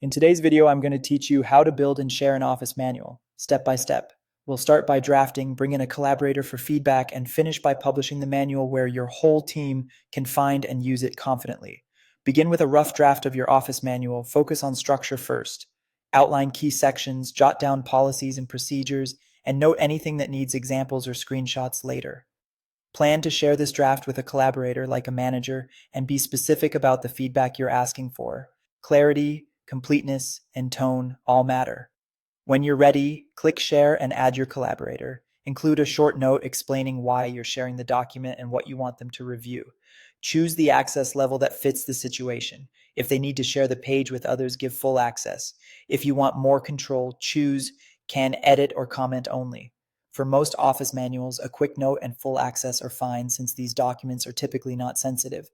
In today's video, I'm going to teach you how to build and share an office manual, step by step. We'll start by drafting, bring in a collaborator for feedback, and finish by publishing the manual where your whole team can find and use it confidently. Begin with a rough draft of your office manual, focus on structure first. Outline key sections, jot down policies and procedures, and note anything that needs examples or screenshots later. Plan to share this draft with a collaborator like a manager and be specific about the feedback you're asking for. Clarity, completeness, and tone all matter. When you're ready, click share and add your collaborator. Include a short note explaining why you're sharing the document and what you want them to review. Choose the access level that fits the situation. If they need to share the page with others, give full access. If you want more control, choose can edit or comment only. For most office manuals, a quick note and full access are fine since these documents are typically not sensitive.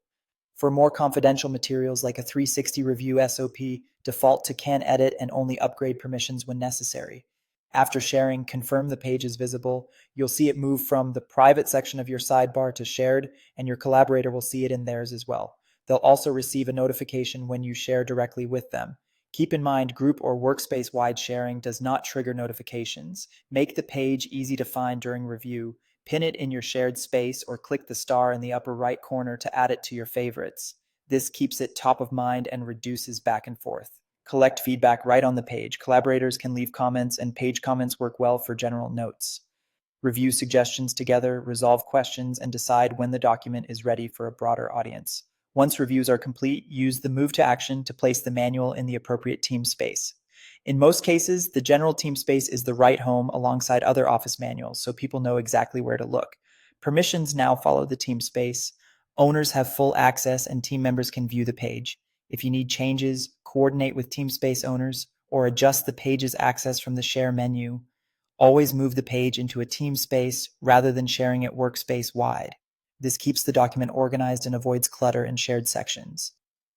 For more confidential materials like a 360 review SOP, default to can edit and only upgrade permissions when necessary. After sharing, confirm the page is visible. You'll see it move from the private section of your sidebar to shared, and your collaborator will see it in theirs as well. They'll also receive a notification when you share directly with them. Keep in mind, group or workspace-wide sharing does not trigger notifications. Make the page easy to find during review. Pin it in your shared space or click the star in the upper right corner to add it to your favorites. This keeps it top of mind and reduces back and forth. Collect feedback right on the page. Collaborators can leave comments, and page comments work well for general notes. Review suggestions together, resolve questions, and decide when the document is ready for a broader audience. Once reviews are complete, use the move to action to place the manual in the appropriate team space. In most cases, the general team space is the right home alongside other office manuals, so people know exactly where to look. Permissions now follow the team space. Owners have full access and team members can view the page. If you need changes, coordinate with team space owners, or adjust the page's access from the share menu. Always move the page into a team space rather than sharing it workspace wide. This keeps the document organized and avoids clutter in shared sections.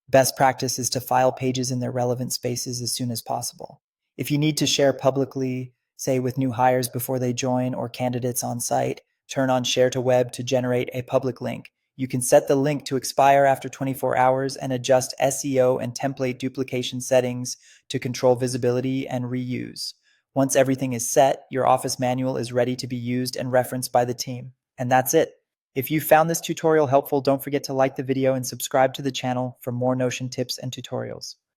Best practice is to file pages in their relevant spaces as soon as possible. If you need to share publicly, say with new hires before they join or candidates on site, turn on Share to Web to generate a public link. You can set the link to expire after 24 hours and adjust SEO and template duplication settings to control visibility and reuse. Once everything is set, your office manual is ready to be used and referenced by the team. And that's it. If you found this tutorial helpful, don't forget to like the video and subscribe to the channel for more Notion tips and tutorials.